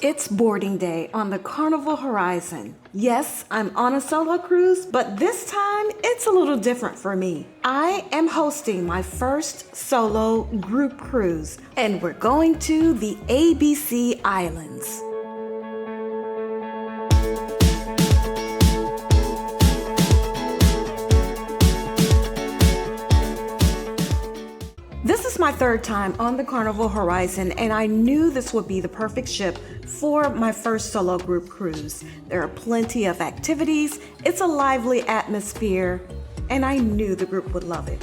It's boarding day on the Carnival Horizon. Yes, I'm on a solo cruise, but this time it's a little different for me. I am hosting my first solo group cruise, and we're going to the ABC Islands. This is my third time on the Carnival Horizon, and I knew this would be the perfect ship for my first solo group cruise. There are plenty of activities, it's a lively atmosphere, and I knew the group would love it.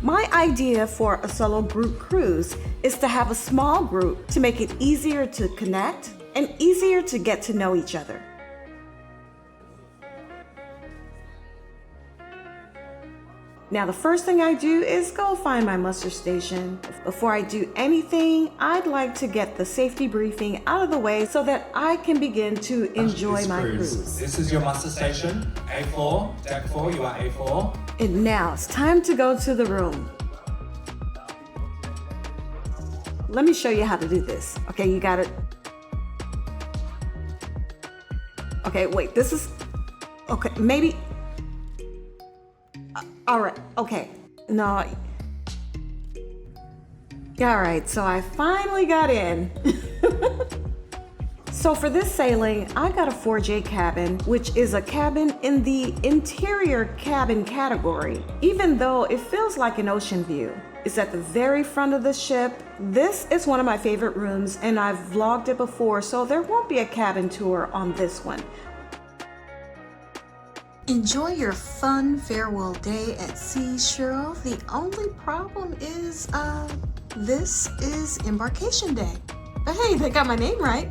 My idea for a solo group cruise is to have a small group to make it easier to connect and easier to get to know each other. Now, the first thing I do is go find my muster station. Before I do anything, I'd like to get the safety briefing out of the way so that I can begin to enjoy my cruise. This is your muster station, A4, deck 4, you are A4. And now it's time to go to the room. Let me show you how to do this. Okay, you got it. Okay, wait, this is, okay, maybe. All right, okay, no. All right, so I finally got in. So for this sailing, I got a 4J cabin, which is a cabin in the interior cabin category, even though it feels like an ocean view. It's at the very front of the ship. This is one of my favorite rooms, and I've vlogged it before, so there won't be a cabin tour on this one. Enjoy your fun farewell day at sea, Cheryl. The only problem is, this is Embarkation Day. But hey, they got my name right.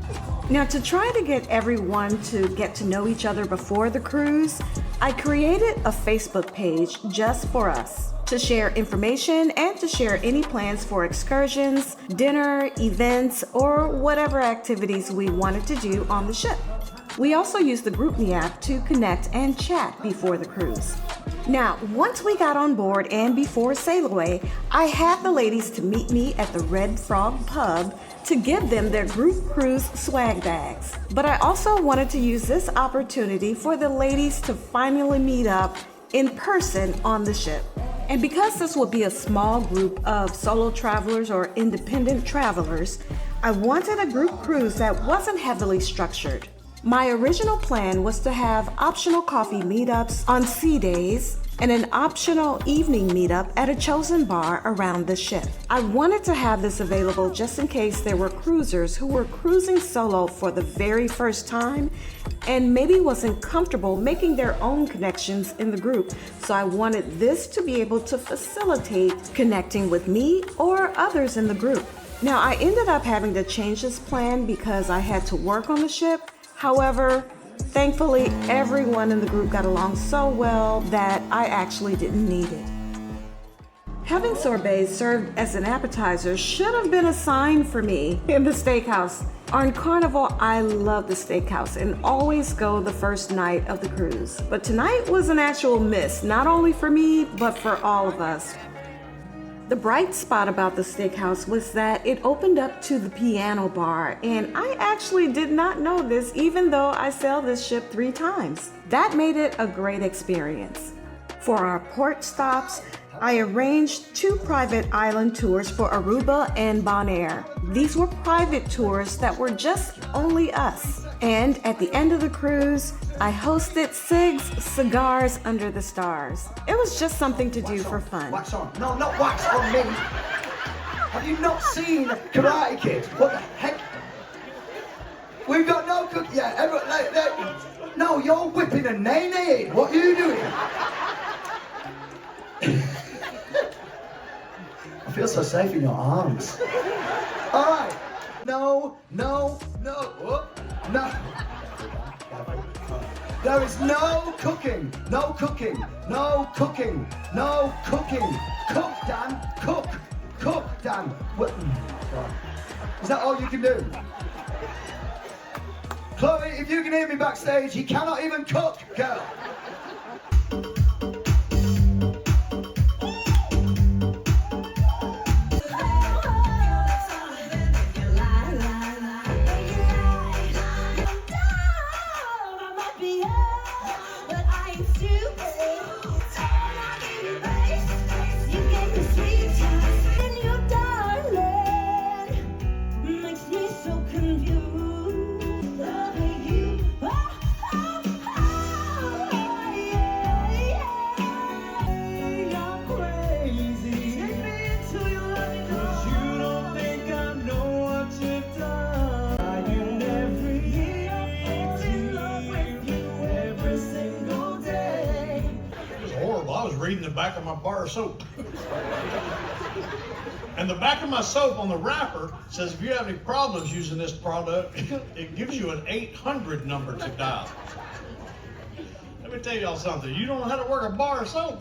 Now, to try to get everyone to get to know each other before the cruise, I created a Facebook page just for us to share information and to share any plans for excursions, dinner, events, or whatever activities we wanted to do on the ship. We also used the GroupMe app to connect and chat before the cruise. Now, once we got on board and before sail away, I had the ladies to meet me at the Red Frog Pub to give them their group cruise swag bags. But I also wanted to use this opportunity for the ladies to finally meet up in person on the ship. And because this would be a small group of solo travelers or independent travelers, I wanted a group cruise that wasn't heavily structured. My original plan was to have optional coffee meetups on sea days and an optional evening meetup at a chosen bar around the ship. I wanted to have this available just in case there were cruisers who were cruising solo for the very first time and maybe wasn't comfortable making their own connections in the group. So I wanted this to be able to facilitate connecting with me or others in the group. Now, I ended up having to change this plan because I had to work on the ship. However, thankfully, everyone in the group got along so well that I actually didn't need it. Having sorbets served as an appetizer should have been a sign for me in the steakhouse. On Carnival, I love the steakhouse and always go the first night of the cruise. But tonight was an actual miss, not only for me, but for all of us. The bright spot about the steakhouse was that it opened up to the piano bar, and I actually did not know this even though I sailed this ship 3 times. That made it a great experience. For our port stops, I arranged 2 private island tours for Aruba and Bonaire. These were private tours that were just only us. And at the end of the cruise, I hosted SIG's Cigars Under the Stars. It was just something to do for fun. Wax on. No, not wax on me. Have you not seen Karate Kid? What the heck? We've got no cook yet. No, you're whipping a nay-nay. What are you doing? I feel so safe in your arms. All right. No. There is no cooking. Cook, Dan. Cook, Dan. What? Is that all you can do? Chloe, if you can hear me backstage, he cannot even cook, girl. reading the back of my bar of soap. And the back of my soap on the wrapper says if you have any problems using this product, it gives you an 800 number to dial. Let me tell y'all something. You don't know how to work a bar of soap.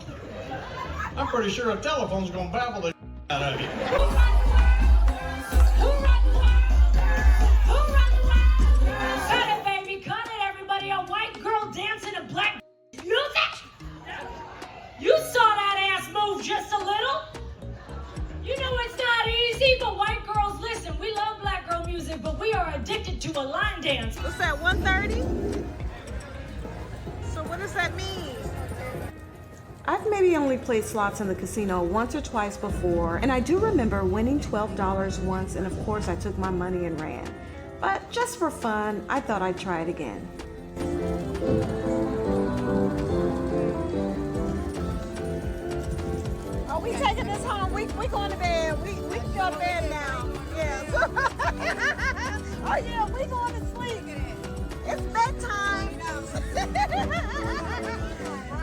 I'm pretty sure a telephone's gonna babble the out of you. Cut it, baby, cut it, everybody. A white girl dancing to black music? You saw that ass move just a little. You know it's not easy, but white girls, listen, we love black girl music, but we are addicted to a line dance. What's that, 1:30? So what does that mean? I've maybe only played slots in the casino once or twice before, and I do remember winning $12 once, and of course I took my money and ran. But just for fun, I thought I'd try it again. Oh, we taking this home. We going to bed. We can go to bed now. Yes. Oh yeah, we going to sleep. It's bedtime.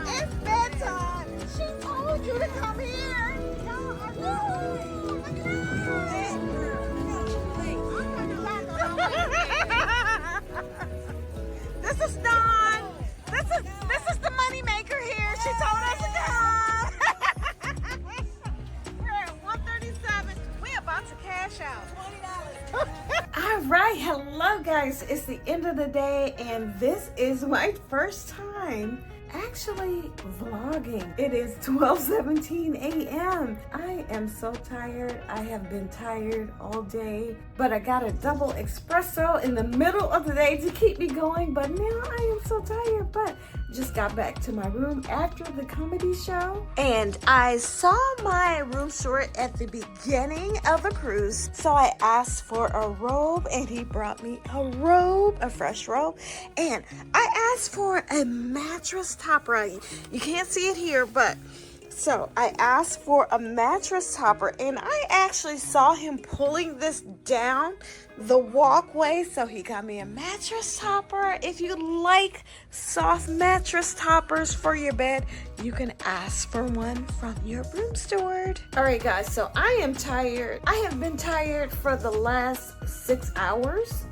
It's bedtime. She told you to come here. This is Dawn. This is the money maker here. She told us to come. We're at 137. We about to cash out. $20. All right, hello guys. It's the end of the day, and this is my first time actually vlogging. It is 12:17 a.m. I am so tired. I have been tired all day, but I got a double espresso in the middle of the day to keep me going, but now I am so tired. But just got back to my room after the comedy show, and I saw my room steward at the beginning of the cruise, so I asked for a robe, and he brought me a robe, a fresh robe, and I asked for a mattress topper. You can't see it here, but so I asked for a mattress topper, and I actually saw him pulling this down the walkway, so he got me a mattress topper. If you like soft mattress toppers for your bed, you can ask for one from your room steward. All right guys, so I am tired. I have been tired for the last 6 hours.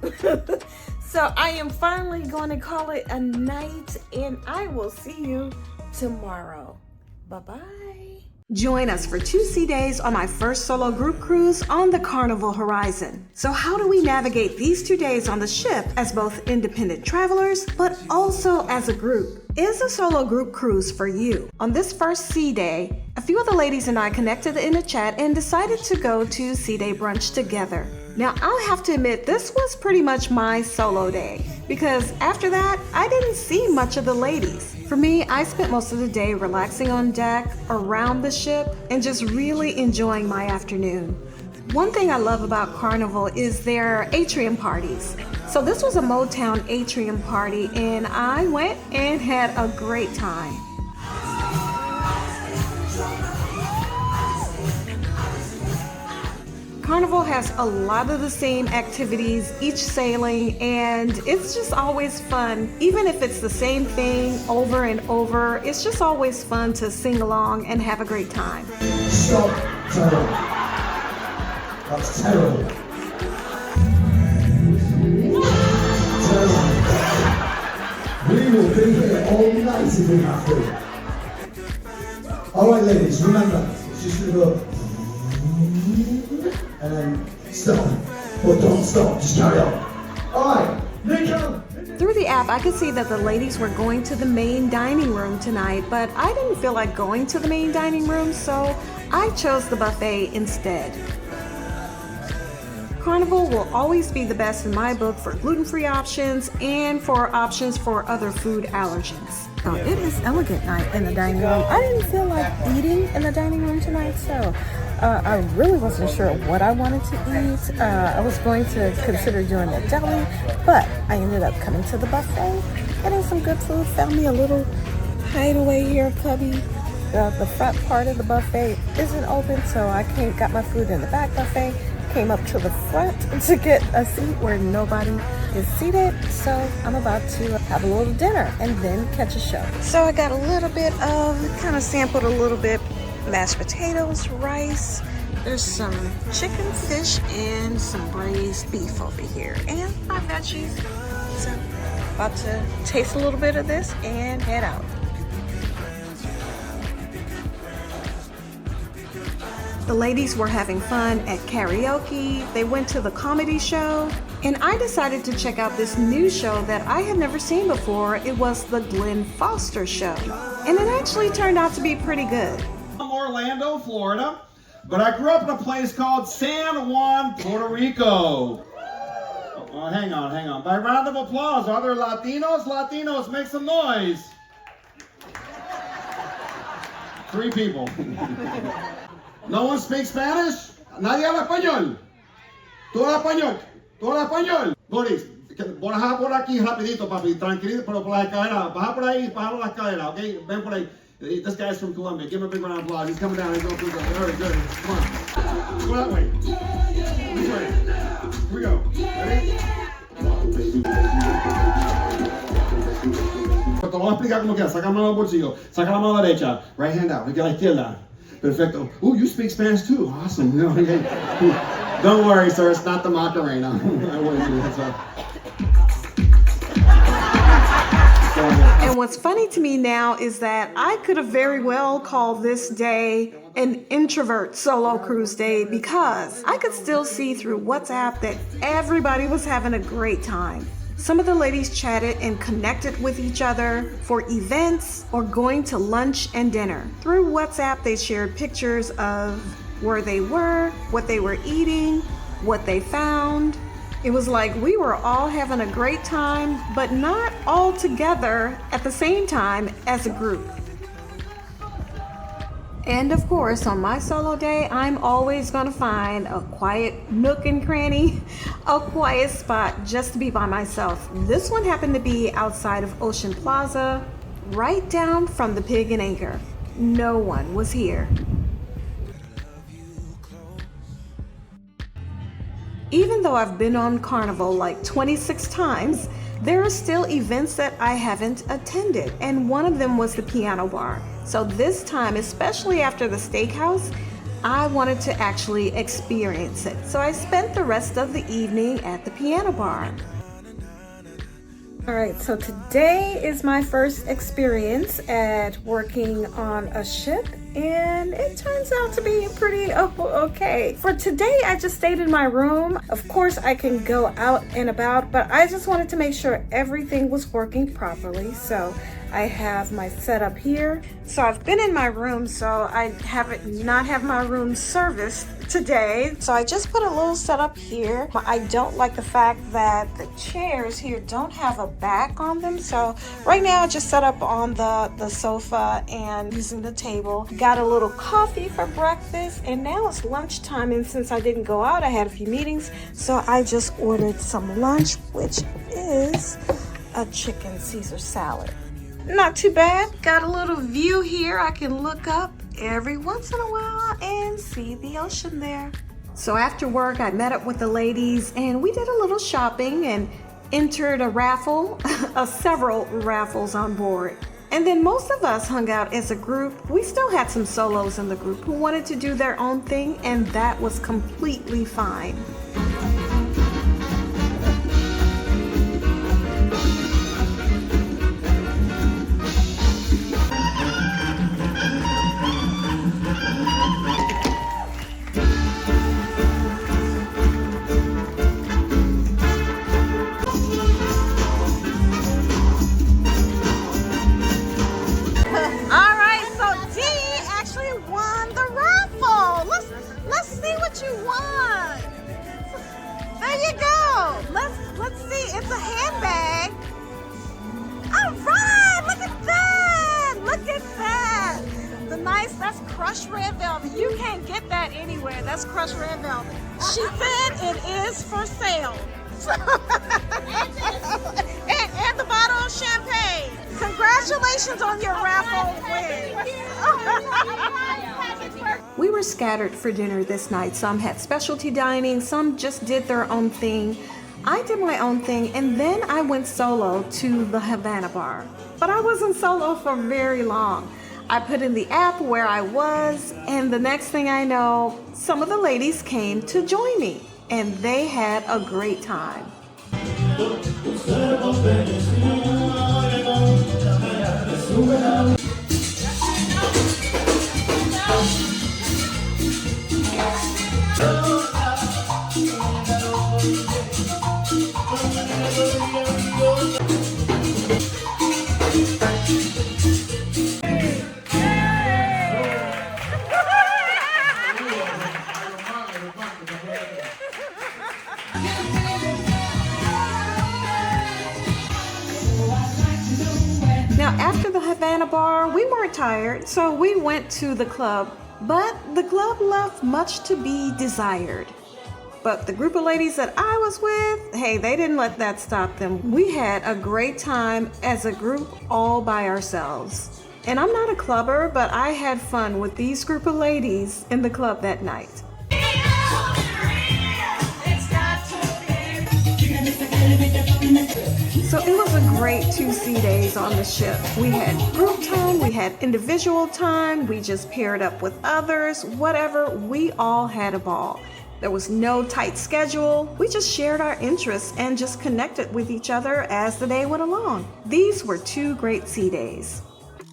So I am finally going to call it a night, and I will see you tomorrow. Bye-bye. Join us for 2 sea days on my first solo group cruise on the Carnival Horizon. So how do we navigate these 2 days on the ship as both independent travelers, but also as a group? Is a solo group cruise for you? On this first sea day, a few of the ladies and I connected in a chat and decided to go to sea day brunch together. Now, I'll have to admit, this was pretty much my solo day, because after that, I didn't see much of the ladies. For me, I spent most of the day relaxing on deck, around the ship, and just really enjoying my afternoon. One thing I love about Carnival is their atrium parties. So this was a Motown atrium party, and I went and had a great time. Carnival has a lot of the same activities each sailing, and it's just always fun. Even if it's the same thing over and over, it's just always fun to sing along and have a great time. Stop, terrible. That's terrible. Terrible. We will be here all night if we have to. Alright ladies, remember, it's just gonna go and then stop, but don't stop, just carry on. Alright, Nico! Through the app, I could see that the ladies were going to the main dining room tonight, but I didn't feel like going to the main dining room, so I chose the buffet instead. Carnival will always be the best in my book for gluten-free options and for options for other food allergens. Oh, it is elegant night in the dining room. I didn't feel like eating in the dining room tonight, so I really wasn't sure what I wanted to eat. I was going to consider doing a deli, but I ended up coming to the buffet, getting some good food, found me a little hideaway here, cubby. The front part of the buffet isn't open, so I got my food in the back buffet, came up to the front to get a seat where nobody is seated, so I'm about to have a little dinner and then catch a show. So I got a little bit of, kind of sampled a little bit, mashed potatoes, rice. There's some chicken, fish, and some braised beef over here, and my veggies. So about to taste a little bit of this and head out. The ladies were having fun at karaoke, they went to the comedy show, and I decided to check out this new show that I had never seen before. It was the Glenn Foster Show, and it actually turned out to be pretty good. I'm Orlando, Florida, but I grew up in a place called San Juan, Puerto Rico. Oh, hang on. By round of applause, are there Latinos? Latinos, make some noise. 3 people. No one speaks Spanish? Nadie habla español. Tú hablas español. Tú hablas español. Boris, baja por aquí rapidito, papi. Tranquilito, pero por la escalera. Baja por ahí, baja por la escalera, okay? Ven por ahí. This guy's from Colombia. Give him a big round of applause. He's coming down. He's going through the... Very good. Come on. Go that way. This way. Here we go. Ready? Te lo voy a explicar como quieras. Saca la mano del bolsillo. Saca la mano derecha. Right hand out. La izquierda. Perfecto. Ooh, you speak Spanish too. Awesome. Don't worry, sir. It's not the Macarena. I wouldn't do that, sir. And what's funny to me now is that I could have very well called this day an introvert solo cruise day, because I could still see through WhatsApp that everybody was having a great time. Some of the ladies chatted and connected with each other for events or going to lunch and dinner. Through WhatsApp, they shared pictures of where they were, what they were eating, what they found. It was like we were all having a great time, but not all together at the same time as a group. And of course, on my solo day, I'm always gonna find a quiet nook and cranny, a quiet spot just to be by myself. This one happened to be outside of Ocean Plaza, right down from the Pig and Anchor. No one was here. Even though I've been on Carnival like 26 times, there are still events that I haven't attended, and one of them was the piano bar. So this time, especially after the steakhouse, I wanted to actually experience it. So I spent the rest of the evening at the piano bar. All right, so today is my first experience at working on a ship, and it turns out to be pretty okay. For today, I just stayed in my room. Of course, I can go out and about, but I just wanted to make sure everything was working properly. So I have my setup here. So I've been in my room, so I not have my room serviced today. So I just put a little setup here. I don't like the fact that the chairs here don't have a back on them. So right now I just set up on the sofa and using the table. Got a little coffee for breakfast, and now it's lunchtime, and since I didn't go out, I had a few meetings, so I just ordered some lunch, which is a chicken Caesar salad. Not too bad. Got a little view here. I can look up every once in a while and see the ocean there. So after work, I met up with the ladies and we did a little shopping and entered a raffle, several raffles on board. And then most of us hung out as a group. We still had some solos in the group who wanted to do their own thing, and that was completely fine. Let's see, it's a handbag. All right, look at that. Look at that. That's crushed red velvet. You can't get that anywhere. That's crushed red velvet. She said it is for sale. and the bottle of champagne. Congratulations on your raffle win. We were scattered for dinner this night. Some had specialty dining, some just did their own thing. I did my own thing and then I went solo to the Havana bar. But I wasn't solo for very long. I put in the app where I was, and the next thing I know, some of the ladies came to join me, and they had a great time. Now, after the Havana bar, we weren't tired, so we went to the club, but the club left much to be desired. But the group of ladies that I was with, hey, they didn't let that stop them. We had a great time as a group all by ourselves. And I'm not a clubber, but I had fun with these group of ladies in the club that night. So it was a great 2 sea days on the ship. We had group time, we had individual time, we just paired up with others, whatever, we all had a ball. There was no tight schedule, we just shared our interests and just connected with each other as the day went along. These were 2 great sea days.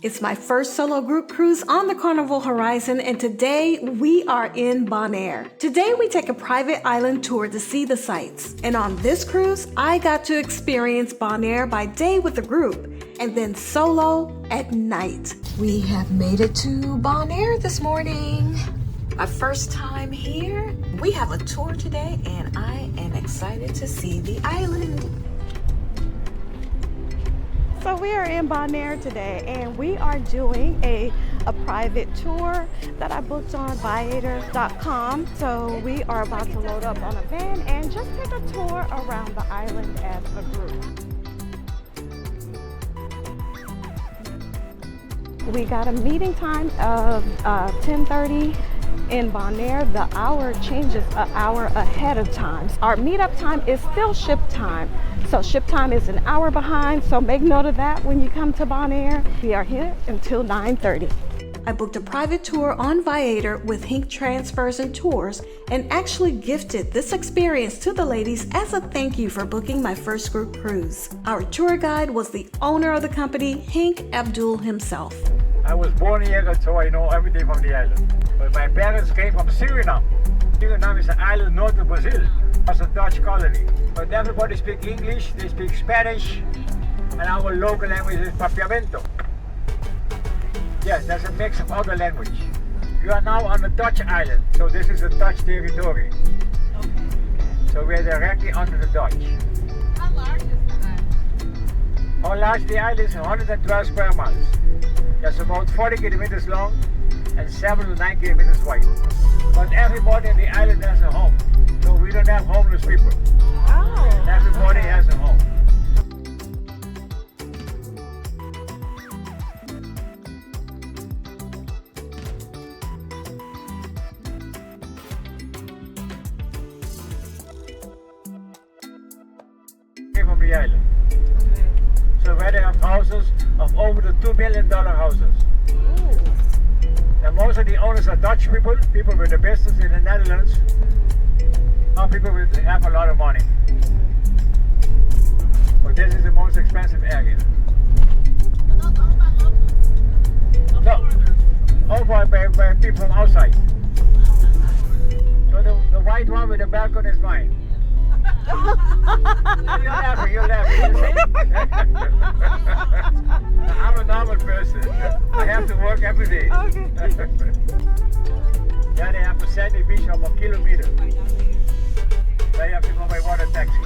It's my first solo group cruise on the Carnival Horizon, and today we are in Bonaire. Today we take a private island tour to see the sights. And on this cruise, I got to experience Bonaire by day with the group, and then solo at night. We have made it to Bonaire this morning. My first time here. We have a tour today, and I am excited to see the island. So we are in Bonaire today, and we are doing a private tour that I booked on Viator.com. So we are about to load up on a van and just take a tour around the island as a group. We got a meeting time of 10:30 in Bonaire. The hour changes an hour ahead of time. Our meetup time is still ship time. So ship time is an hour behind, so make note of that when you come to Bonaire. We are here until 9:30. I booked a private tour on Viator with Hink Transfers and Tours and actually gifted this experience to the ladies as a thank you for booking my first group cruise. Our tour guide was the owner of the company, Hink Abdul himself. I was born here, so I know everything from the island. But my parents came from Suriname. Suriname is an island north of Brazil. It was a Dutch colony. But everybody speaks English, they speak Spanish, and our local language is Papiamento. Yes, that's a mix of other language. You are now on the Dutch island, so this is a Dutch territory. Okay. So we're directly under the Dutch. How large is the island? How large the island is? 112 square miles. That's about 40 kilometers long and 7 to 9 kilometers wide. But everybody in the island has a home. So we don't have homeless people. Oh. Everybody has a home. From the island. Okay. So where they have houses of over the $2 million houses. Ooh. And most of the owners are Dutch people, people with a business in the Netherlands. Not people with have a lot of money. But this is the most expensive area. No, owned by people from outside. So the white one with the balcony is mine. You're laughing. You see? I'm a normal person. I have to work every day. Okay. Then I have to send the beach of 1 kilometer. Then I have to go by water taxi.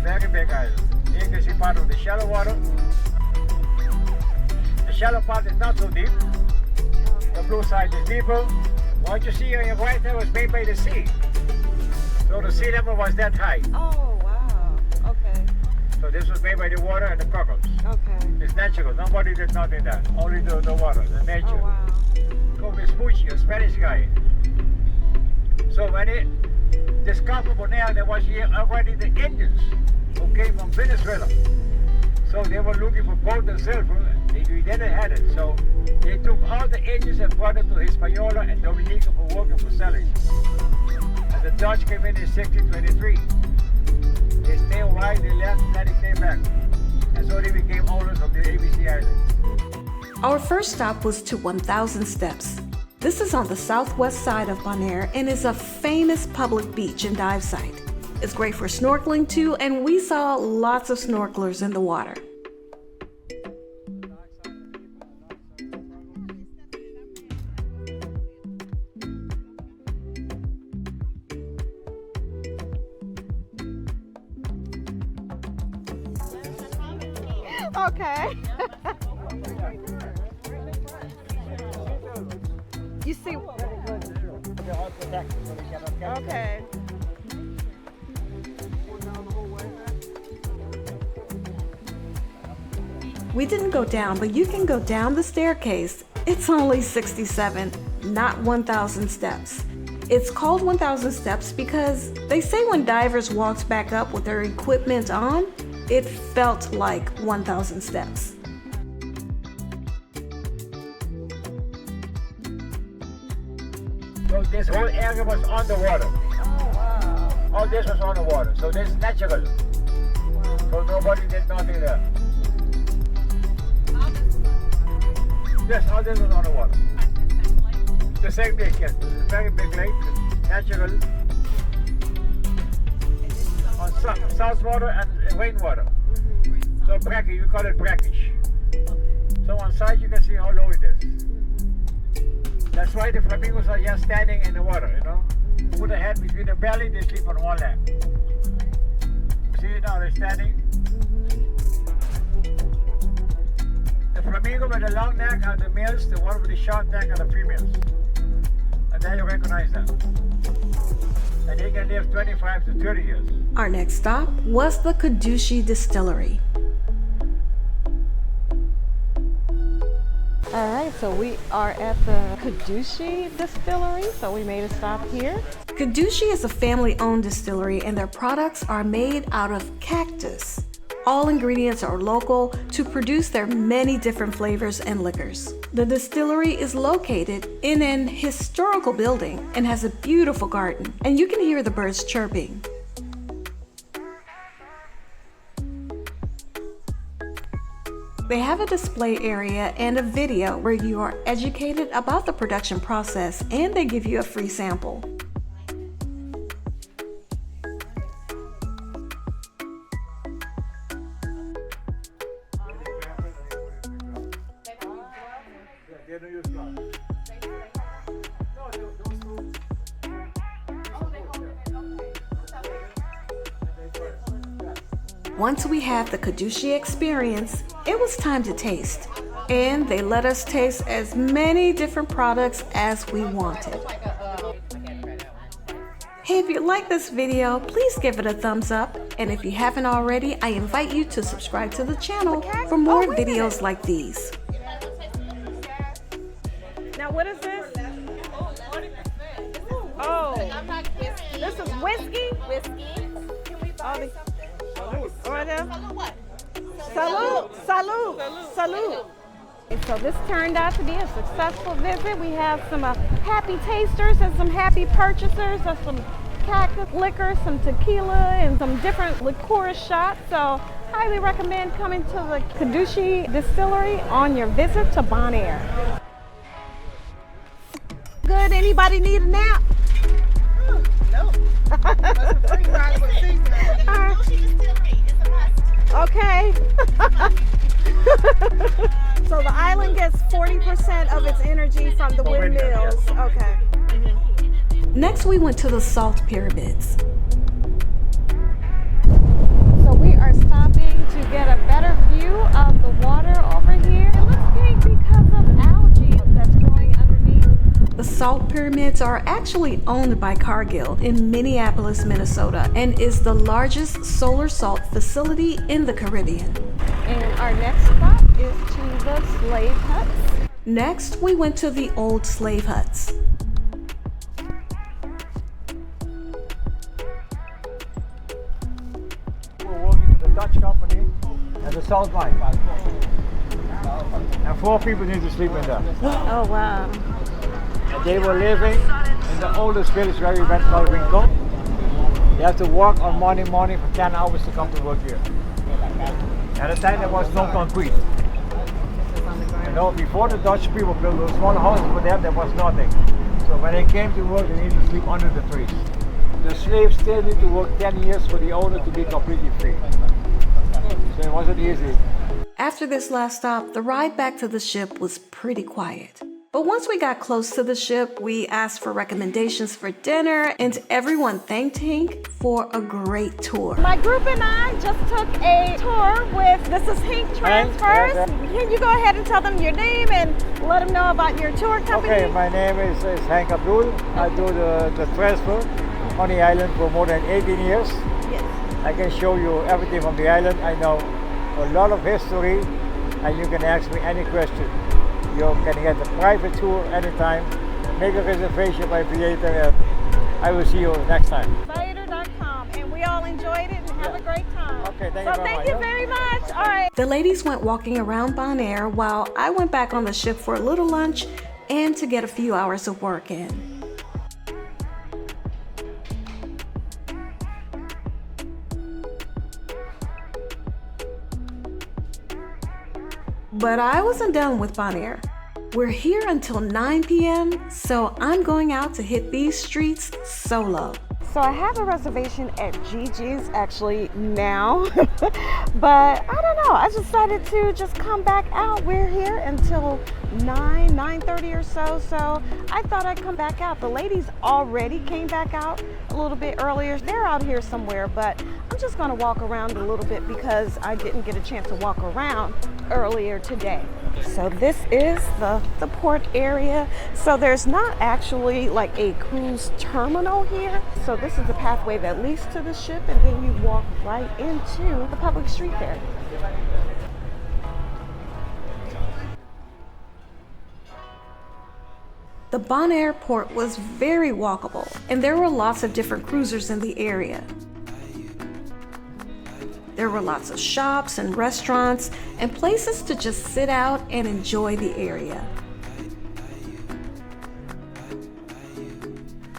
Very big island. Here you can see part of the shallow water. The shallow part is not so deep. The blue side is deeper. What you see on your right there was made by the sea. So the sea level was that high. Oh, wow. Okay. So this was made by the water and the cockles. Okay. It's natural. Nobody did nothing there. Only the water, the nature. Oh, wow. Go with Smoochie, a Spanish guy. So when they discovered Bonaire, there was here already the Indians who came from Venezuela. So they were looking for gold and silver. We didn't have it. So they took all the Indians and brought them to Hispaniola and Dominica for working for selling. And the Dutch came in 1623. They stayed a while, they left, then they came back. And so they became owners of the ABC Islands. Our first stop was to 1,000 Steps. This is on the southwest side of Bonaire and is a famous public beach and dive site. It's great for snorkeling too, and we saw lots of snorkelers in the water. Okay. You see? Okay. We didn't go down, but you can go down the staircase. It's only 67, not 1,000 steps. It's called 1,000 steps because they say when divers walked back up with their equipment on, it felt like 1,000 steps. So this whole area was underwater. Oh, wow. All this was underwater. So this is natural. So nobody did nothing there. Yes, all this was underwater. The same lake, yes. It's a very big lake, natural. On salt water and rainwater. So brackish, we call it brackish. So on side you can see how low it is. That's why the flamingos are just standing in the water, you know. Put a head between the belly, they sleep on one leg. See it now, they're standing. The flamingo with the long neck are the males, the one with the short neck are the females. And then you recognize them. And they can live 25 to 30 years. Our next stop was the Kibitz Distillery. All right, so we are at the Kibitz Distillery, so we made a stop here. Kibitz is a family-owned distillery and their products are made out of cactus. All ingredients are local to produce their many different flavors and liquors. The distillery is located in an historical building and has a beautiful garden, and you can hear the birds chirping. They have a display area and a video where you are educated about the production process, and they give you a free sample. Once we had the Kibitz experience, it was time to taste, and they let us taste as many different products as we wanted. Hey, if you like this video, please give it a thumbs up, and if you haven't already, I invite you to subscribe to the channel for more videos like these. Now, what is this? Oh, this is whiskey? Oh, Salute. So this turned out to be a successful visit. We have some happy tasters and some happy purchasers of some cactus liquor, some tequila, and some different liqueur shots. So highly recommend coming to the Kibitz Distillery on your visit to Bonaire. Good, anybody need a nap? No. Okay. So the island gets 40% of its energy from the windmills. Okay. Next, we went to the salt pyramids. So we are stopping to get a better view of the water over here. It looks pink because of algae that's growing underneath. The salt pyramids are actually owned by Cargill in Minneapolis, Minnesota, and is the largest solar salt facility in the Caribbean. And our next stop is to the slave huts. Next, we went to the old slave huts. Dutch company and the South Line. And 4 people need to sleep in there. Oh, wow. And they were living in the oldest village where we went called Rincon. You have to walk on Monday morning for 10 hours to come to work here. At the time there was no concrete. You know, before the Dutch people built those small houses for them, there was nothing. So when they came to work, they needed to sleep under the trees. The slaves still need to work 10 years for the owner to be completely free. So it wasn't easy. After this last stop, the ride back to the ship was pretty quiet. But once we got close to the ship, we asked for recommendations for dinner, and everyone thanked Hank for a great tour. My group and I just took a tour with, this is Hank Transfers. Can you go ahead and tell them your name and let them know about your tour company? Okay, my name is Hank Abdul. I do the transfer on the island for more than 18 years. Yes. I can show you everything from the island. I know a lot of history, and you can ask me any question. You can get a private tour anytime. Make a reservation by Creator, and I will see you next time. Theater.com, and we all enjoyed it and have a great time. Okay, Thank you very much. All right. The ladies went walking around Bonaire while I went back on the ship for a little lunch and to get a few hours of work in. But I wasn't done with Bonaire. We're here until 9 p.m., so I'm going out to hit these streets solo. So I have a reservation at Gigi's actually now, but I don't know. I decided to just come back out. We're here until 9:30 or so I thought I'd come back out. The ladies already came back out a little bit earlier. They're out here somewhere, but I'm just gonna walk around a little bit because I didn't get a chance to walk around earlier today. So this is the port area. So there's not actually like a cruise terminal here. So this is the pathway that leads to the ship, and then you walk right into the public street there. The Bonaire port was very walkable, and there were lots of different cruisers in the area. There were lots of shops and restaurants and places to just sit out and enjoy the area.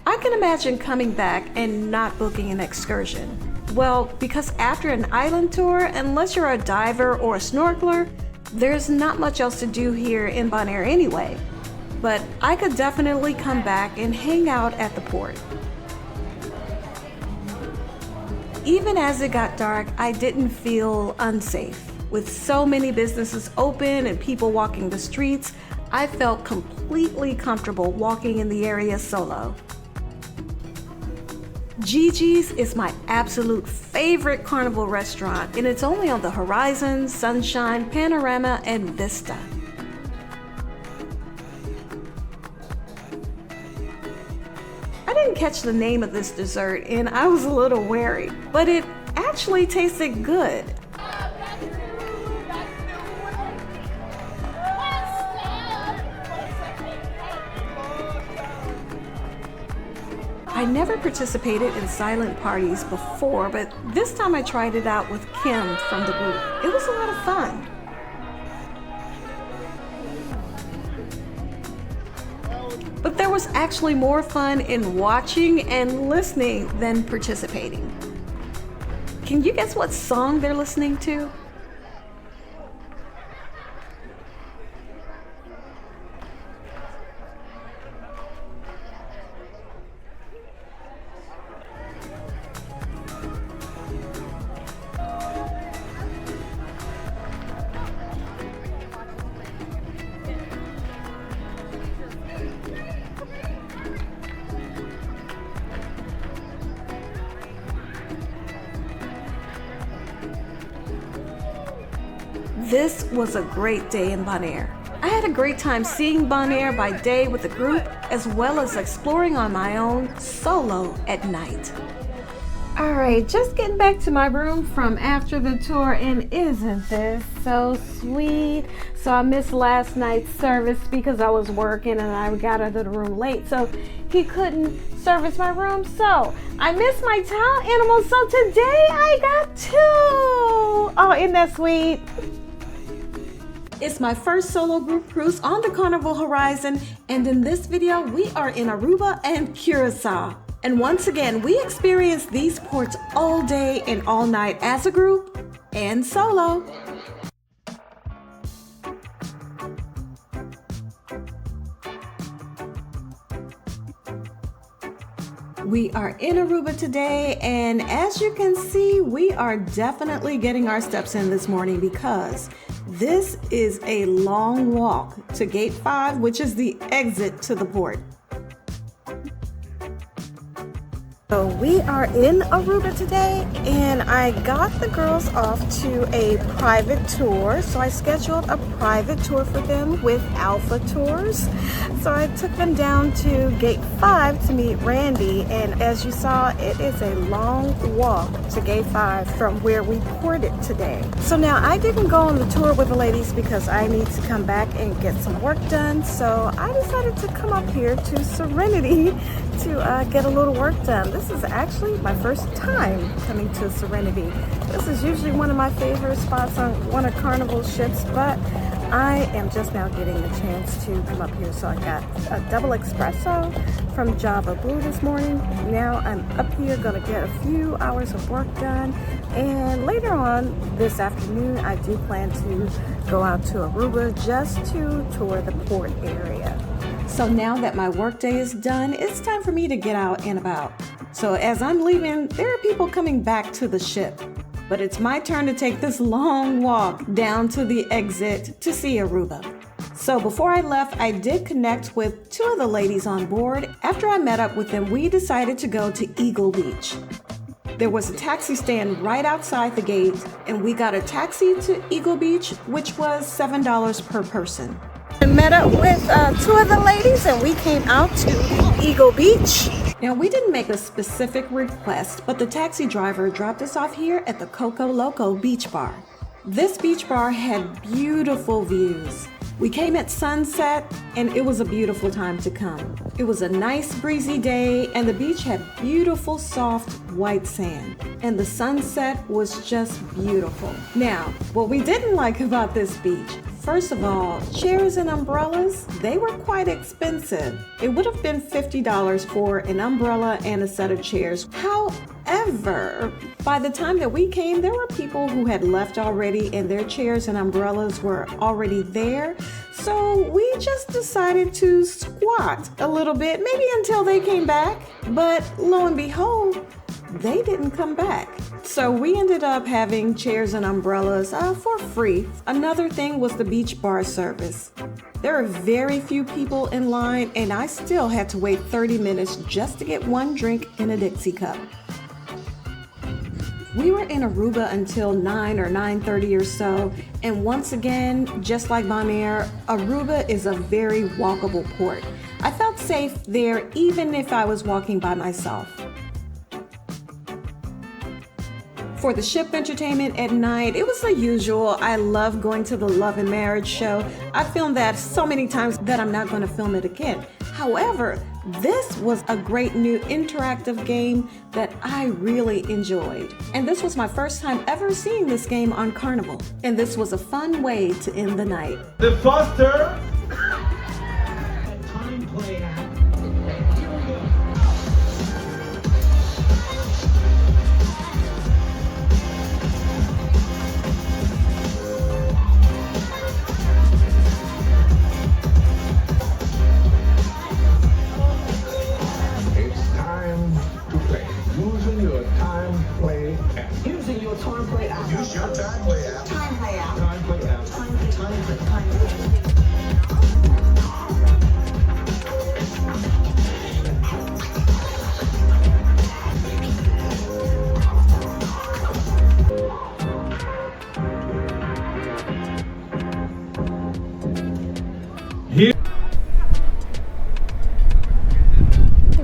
I can imagine coming back and not booking an excursion. Well, because after an island tour, unless you're a diver or a snorkeler, there's not much else to do here in Bonaire anyway. But I could definitely come back and hang out at the port. Even as it got dark, I didn't feel unsafe. With so many businesses open and people walking the streets, I felt completely comfortable walking in the area solo. Gigi's is my absolute favorite carnival restaurant, and it's only on the Horizon, Sunshine, Panorama, and Vista. I didn't catch the name of this dessert, and I was a little wary, but it actually tasted good. I never participated in silent parties before, but this time I tried it out with Kim from the group. It was a lot of fun. But there was actually more fun in watching and listening than participating. Can you guess what song they're listening to? This was a great day in Bonaire. I had a great time seeing Bonaire by day with the group, as well as exploring on my own solo at night. All right, just getting back to my room from after the tour, and isn't this so sweet? So I missed last night's service because I was working and I got out of the room late, so he couldn't service my room. So I missed my towel animals, so today I got 2. Oh, isn't that sweet? It's my first solo group cruise on the Carnival Horizon, and in this video, we are in Aruba and Curacao. And once again, we experienced these ports all day and all night as a group and solo. We are in Aruba today, and as you can see, we are definitely getting our steps in this morning because this is a long walk to Gate 5, which is the exit to the port. So we are in Aruba today, and I got the girls off to a private tour. So I scheduled a private tour for them with Alpha Tours. So I took them down to Gate 5 to meet Randy, and as you saw, it is a long walk to Gate 5 from where we ported today. So now I didn't go on the tour with the ladies because I need to come back and get some work done. So I decided to come up here to Serenity to get a little work done. This is actually my first time coming to Serenity. This is usually one of my favorite spots on one of Carnival's ships, but I am just now getting a chance to come up here. So I got a double espresso from Java Brew this morning. Now I'm up here gonna get a few hours of work done, and later on this afternoon I do plan to go out to Aruba just to tour the port area. So now that my workday is done, it's time for me to get out and about. So as I'm leaving, there are people coming back to the ship. But it's my turn to take this long walk down to the exit to see Aruba. So before I left, I did connect with 2 of the ladies on board. After I met up with them, we decided to go to Eagle Beach. There was a taxi stand right outside the gate, and we got a taxi to Eagle Beach, which was $7 per person. I met up with 2 of the ladies, and we came out to Eagle Beach. Now, we didn't make a specific request, but the taxi driver dropped us off here at the Coco Loco Beach Bar. This beach bar had beautiful views. We came at sunset, and it was a beautiful time to come. It was a nice breezy day, and the beach had beautiful soft white sand, and the sunset was just beautiful. Now, what we didn't like about this beach, first of all, chairs and umbrellas, they were quite expensive. It would have been $50 for an umbrella and a set of chairs. However, by the time that we came, there were people who had left already and their chairs and umbrellas were already there. So we just decided to squat a little bit, maybe until they came back. But lo and behold, they didn't come back. So we ended up having chairs and umbrellas for free. Another thing was the beach bar service. There are very few people in line, and I still had to wait 30 minutes just to get one drink in a Dixie cup. We were in Aruba until 9 or 9:30 or so, and once again, just like Bonaire, Aruba is a very walkable port. I felt safe there even if I was walking by myself. For the ship entertainment at night, it was the usual. I love going to the Love and Marriage show. I filmed that so many times that I'm not going to film it again. However, this was a great new interactive game that I really enjoyed. And this was my first time ever seeing this game on Carnival. And this was a fun way to end the night. The Foster. Time play app. Use your time play app. Time play app. Time play app. Time play.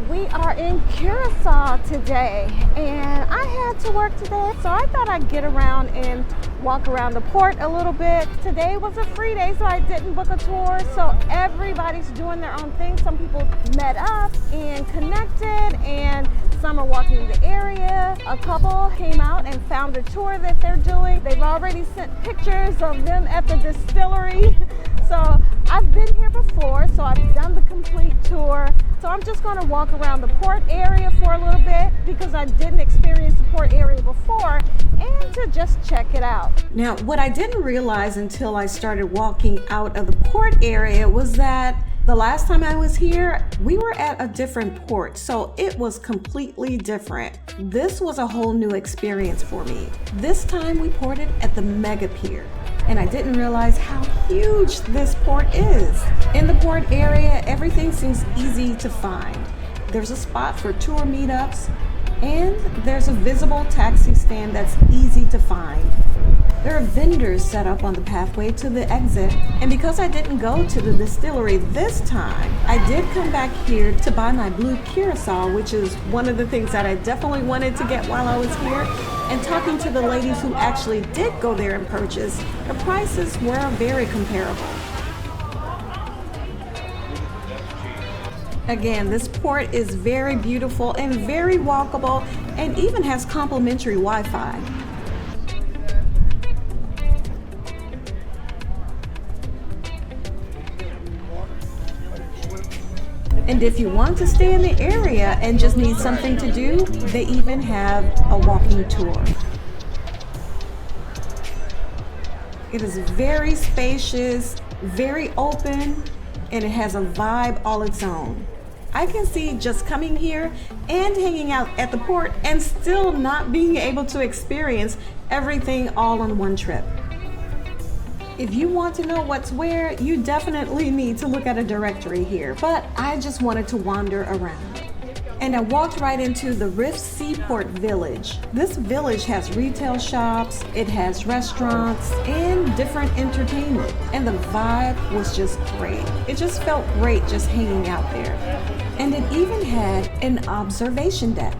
We are in Curacao today, and I had to work today, so I thought I'd get around and walk around the port a little bit. Today was a free day, so I didn't book a tour, so everybody's doing their own thing. Some people met up and connected, and some are walking the area. A couple came out and found a tour that they're doing. They've already sent pictures of them at the distillery. So I've been here before, so I've done the complete tour. So I'm just going to walk around the port area for a little bit because I didn't experience the port area before, and to just check it out. Now, what I didn't realize until I started walking out of the port area was that the last time I was here, we were at a different port, so it was completely different. This was a whole new experience for me. This time we ported at the Mega Pier, and I didn't realize how huge this port is. In the port area, everything seems easy to find. There's a spot for tour meetups, and there's a visible taxi stand that's easy to find. There are vendors set up on the pathway to the exit, and because I didn't go to the distillery this time, I did come back here to buy my blue Curacao, which is one of the things that I definitely wanted to get while I was here. And talking to the ladies who actually did go there and purchase, the prices were very comparable. Again, this port is very beautiful and very walkable, and even has complimentary Wi-Fi. And if you want to stay in the area and just need something to do, they even have a walking tour. It is very spacious, very open, and it has a vibe all its own. I can see just coming here and hanging out at the port and still not being able to experience everything all on one trip. If you want to know what's where, you definitely need to look at a directory here, but I just wanted to wander around. And I walked right into the Riff Seaport Village. This village has retail shops, it has restaurants, and different entertainment. And the vibe was just great. It just felt great just hanging out there. And it even had an observation deck.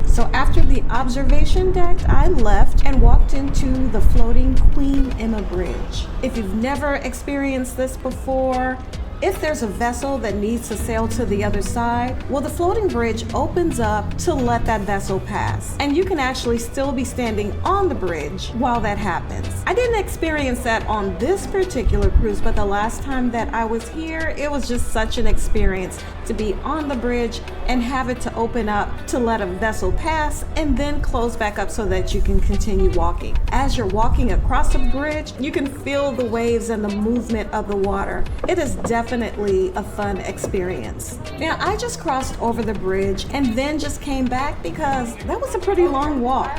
So after the observation deck, I left and walked into the floating Queen Emma Bridge. If you've never experienced this before, if there's a vessel that needs to sail to the other side, well, the floating bridge opens up to let that vessel pass. And you can actually still be standing on the bridge while that happens. I didn't experience that on this particular cruise, but the last time that I was here, it was just such an experience to be on the bridge and have it to open up to let a vessel pass and then close back up so that you can continue walking. As you're walking across the bridge, you can feel the waves and the movement of the water. It is definitely a fun experience. Now, I just crossed over the bridge and then just came back because that was a pretty long walk.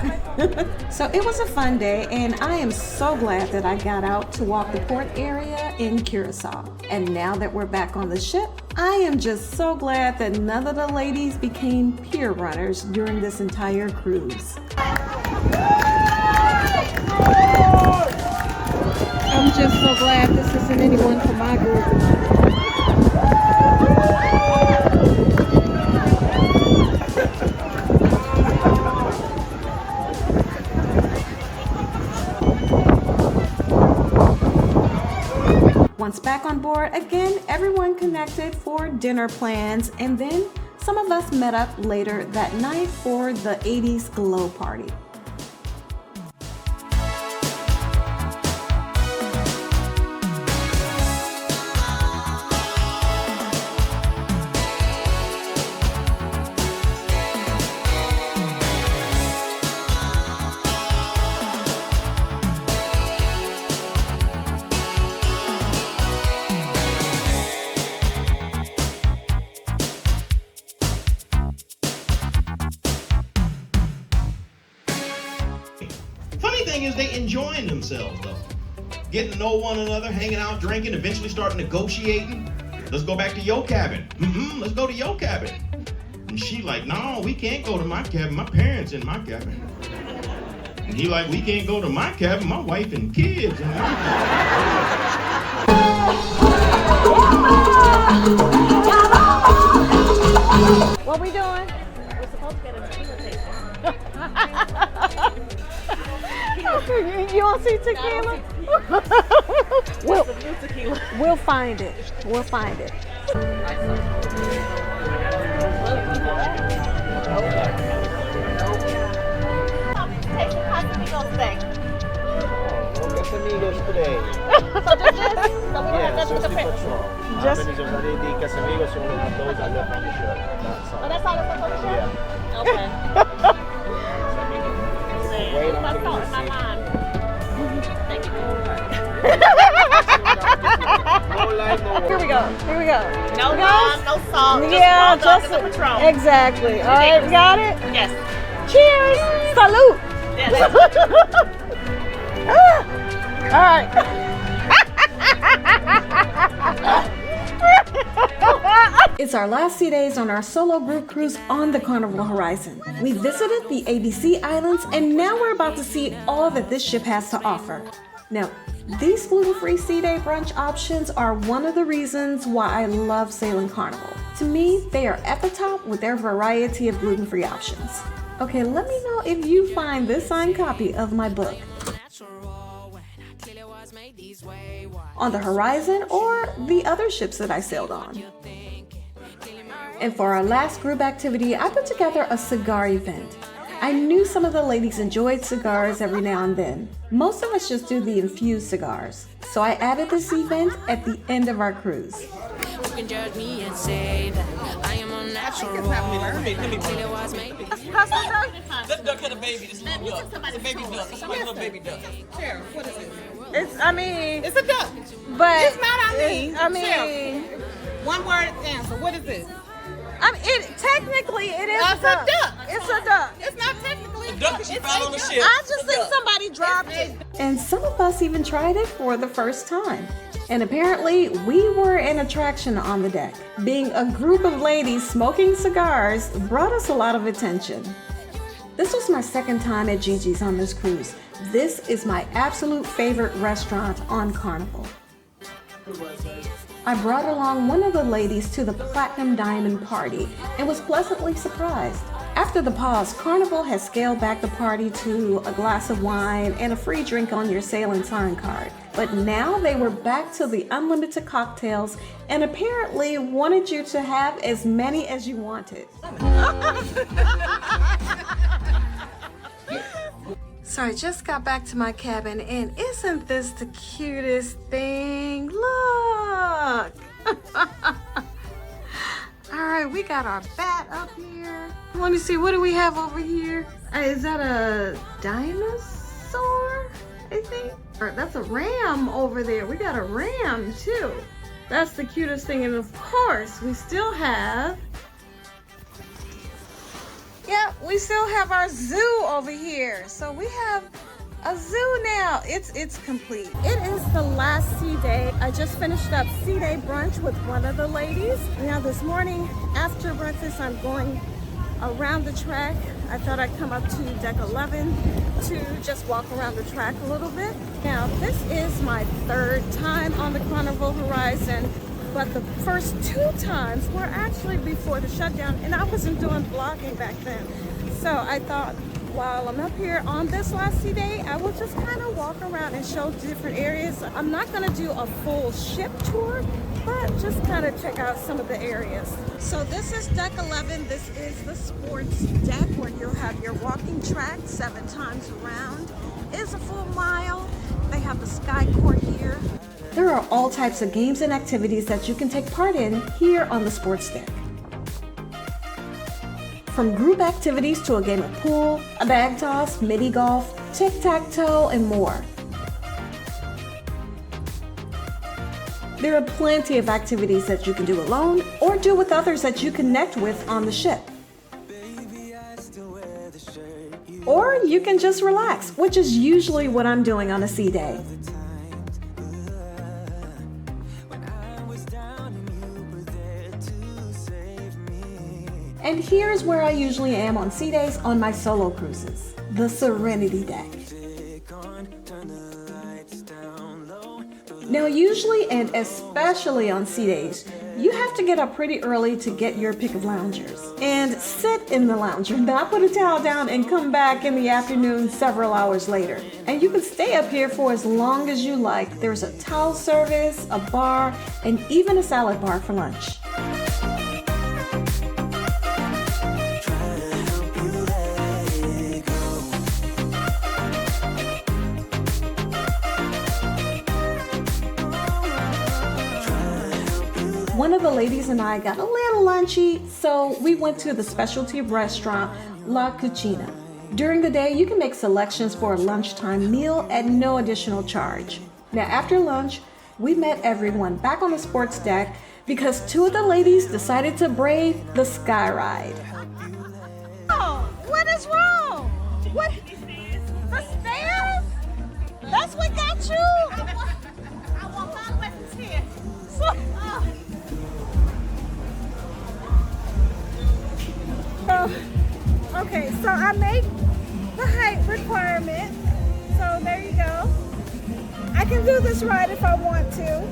So it was a fun day, and I am so glad that I got out to walk the port area in Curacao. And now that we're back on the ship, I am just so glad that none of the ladies became pier runners during this entire cruise. I'm just so glad this isn't anyone from my group. Once back on board, again, everyone connected for dinner plans, and then some of us met up later that night for the 80s glow party. Is they enjoying themselves though, getting to know one another, hanging out, drinking, eventually start negotiating. Let's go back to your cabin. Let's go to your cabin. And she like, no, we can't go to my cabin. My parents in my cabin. And he like, we can't go to my cabin. My wife and kids in my cabin. What we doing? We're supposed to get a tequila tasting. You don't see tequila? We'll find it. We'll find it. Amigos today. So just this? So we don't have nothing to print. Just MsDeeDee Casamigos are only have those I left on the shirt. That's all. Oh, that's all that's on the shirt? Yeah. Okay. Wait my until fault, you my see. mind. Thank you. No line, no Here we go. Here we go. No lime, no salt. Yeah, just the Patron. exactly. All right, we got it. Yes. Cheers. Salute. Yes. All right. It's our last sea days on our solo group cruise on the Carnival Horizon. We visited the ABC Islands, and now we're about to see all that this ship has to offer. Now, these gluten-free sea day brunch options are one of the reasons why I love sailing Carnival. To me, they are at the top with their variety of gluten-free options. Okay, let me know if you find this signed copy of my book on the Horizon or the other ships that I sailed on. And for our last group activity, I put together a cigar event. I knew some of the ladies enjoyed cigars every now and then. Most of us just do the infused cigars. So I added this event at the end of our cruise. You can judge me and say that I am unnatural. That duck had a baby. This little duck. It's a baby duck. It's somebody's little baby duck. Sheriff, what is it? It's a duck. But it's not on me. Sheriff, one word answer. What is this? Technically, it is It's a duck. It's a duck. It's not technically a duck. She fell on the ship. I just think somebody dropped it. And some of us even tried it for the first time. And apparently, we were an attraction on the deck. Being a group of ladies smoking cigars brought us a lot of attention. This was my second time at Gigi's on this cruise. This is my absolute favorite restaurant on Carnival. I brought along one of the ladies to the Platinum Diamond party and was pleasantly surprised. After the pause, Carnival has scaled back the party to a glass of wine and a free drink on your sailing sign card. But now they were back to the unlimited cocktails and apparently wanted you to have as many as you wanted. So I just got back to my cabin, and isn't this the cutest thing? Look! All right, we got our bat up here. Let me see, what do we have over here? Is that a dinosaur, I think? Or that's a ram over there. We got a ram too. That's the cutest thing. And of course, we still have our zoo over here. So we have a zoo now. It's complete. It is the last sea day. I just finished up sea day brunch with one of the ladies. Now this morning after breakfast, I'm going around the track. I thought I'd come up to deck 11 to just walk around the track a little bit. Now this is my third time on the Carnival Horizon, but the first two times were actually before the shutdown, and I wasn't doing vlogging back then. So I thought, while I'm up here on this last sea day, I will just kind of walk around and show different areas. I'm not going to do a full ship tour, but just kind of check out some of the areas. So this is deck 11. This is the sports deck where you'll have your walking track 7 times around. It's a full mile. They have the sky court here. There are all types of games and activities that you can take part in here on the sports deck. From group activities to a game of pool, a bag toss, mini golf, tic-tac-toe, and more. There are plenty of activities that you can do alone or do with others that you connect with on the ship. Or you can just relax, which is usually what I'm doing on a sea day. And here's where I usually am on sea days on my solo cruises, the Serenity Deck. Now usually and especially on sea days, you have to get up pretty early to get your pick of loungers and sit in the lounger, not put a towel down and come back in the afternoon several hours later. And you can stay up here for as long as you like. There's a towel service, a bar, and even a salad bar for lunch. One of the ladies and I got a little lunchy, so we went to the specialty restaurant La Cucina. During the day, you can make selections for a lunchtime meal at no additional charge. Now, after lunch, we met everyone back on the sports deck because two of the ladies decided to brave the sky ride. Oh, what is wrong? What? The stairs? That's what got you? I want my lessons here. Okay, so I made the height requirement. So there you go. I can do this ride if I want to.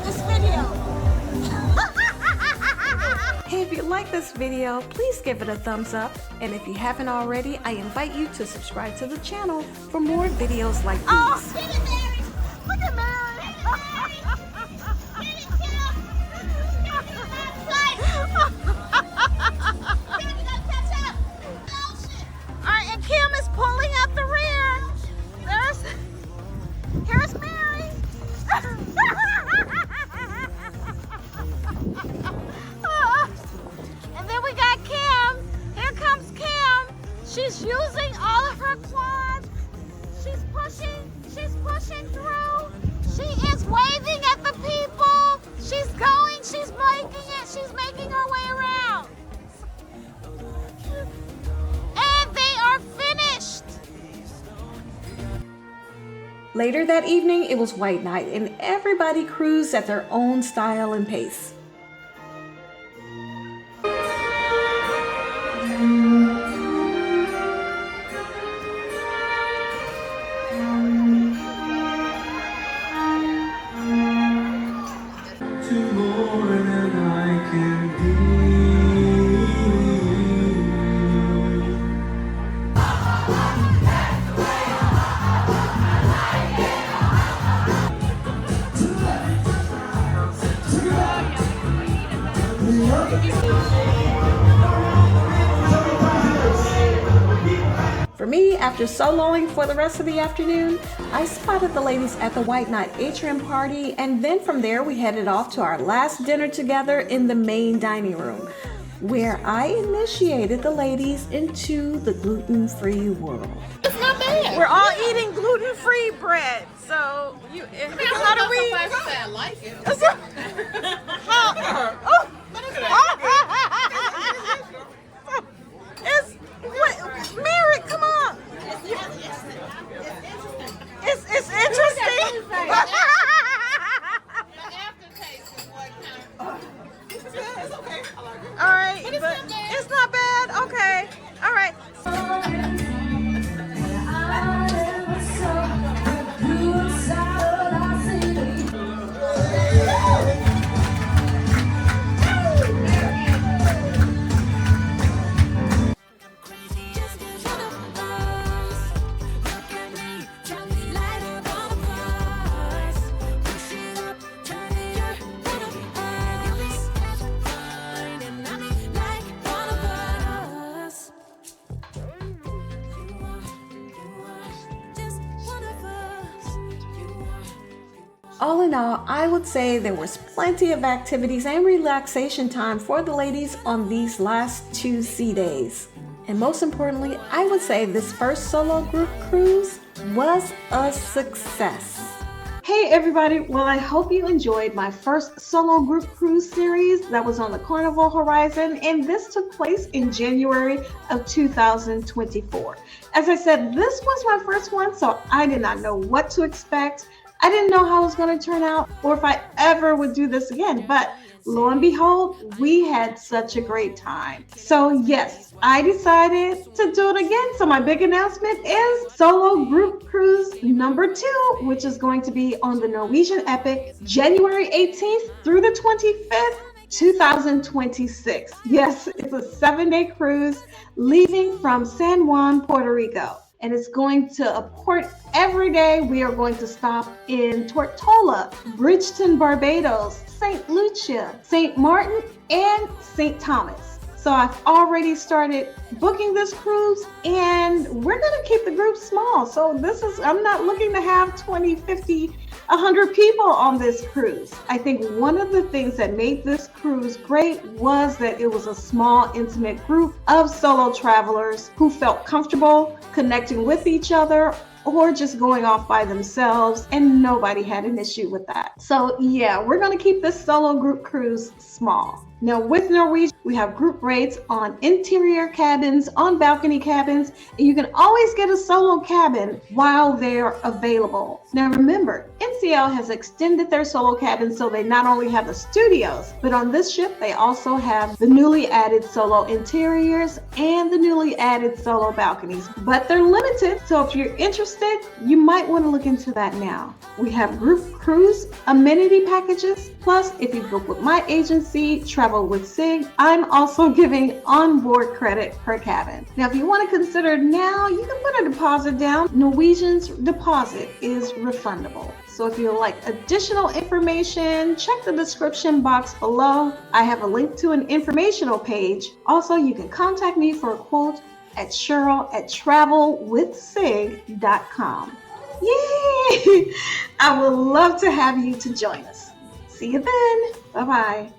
This video. Hey, if you like this video, please give it a thumbs up. And if you haven't already, I invite you to subscribe to the channel for more videos like these. Oh, get it, Mary. Look at Mary. Alright, and Kim is pulling up the rear. Here's Mary. And then we got Kim. Here comes Kim. She's using all of her quads. She's pushing through. She is waving at the people. She's going, she's making her way around. And they are finished. Later that evening, it was white night, and everybody cruised at their own style and pace. For me, after soloing for the rest of the afternoon, I spotted the ladies at the White Night Atrium party, and then from there we headed off to our last dinner together in the main dining room, where I initiated the ladies into the gluten-free world. It's not bad. We're all eating gluten-free bread, so how do we? I like it. Mary, come on. It's interesting. It's okay. I like it. All right, but it's not bad. Okay. All right. All in all, I would say there was plenty of activities and relaxation time for the ladies on these last 2 sea days. And most importantly, I would say this first solo group cruise was a success. Hey everybody, well I hope you enjoyed my first solo group cruise series that was on the Carnival Horizon, and this took place in January of 2024. As I said, this was my first one, so I did not know what to expect. I didn't know how it was going to turn out or if I ever would do this again, but lo and behold, we had such a great time. So yes, I decided to do it again. So my big announcement is solo group cruise number 2, which is going to be on the Norwegian Epic, January 18th through the 25th, 2026. Yes, it's a 7-day cruise leaving from San Juan, Puerto Rico. And it's going to port every day. We are going to stop in Tortola, Bridgeton, Barbados, St. Lucia, St. Martin, and St. Thomas. So I've already started booking this cruise, and we're going to keep the group small. So I'm not looking to have 20, 50, 100 people on this cruise. I think one of the things that made this cruise great was that it was a small, intimate group of solo travelers who felt comfortable connecting with each other or just going off by themselves, and nobody had an issue with that. So yeah, we're going to keep this solo group cruise small. Now with Norwegian, we have group rates on interior cabins, on balcony cabins, and you can always get a solo cabin while they're available. Now remember, NCL has extended their solo cabins so they not only have the studios, but on this ship they also have the newly added solo interiors and the newly added solo balconies, but they're limited. So if you're interested, you might want to look into that now. We have group cruise amenity packages, plus if you book with my agency, Travel with SIG, I'm also giving onboard credit per cabin. Now, if you want to consider now, you can put a deposit down. Norwegian's deposit is refundable. So if you like additional information, check the description box below. I have a link to an informational page. Also, you can contact me for a quote at Cheryl@travelwithsig.com. Yay! I would love to have you to join us. See you then. Bye-bye.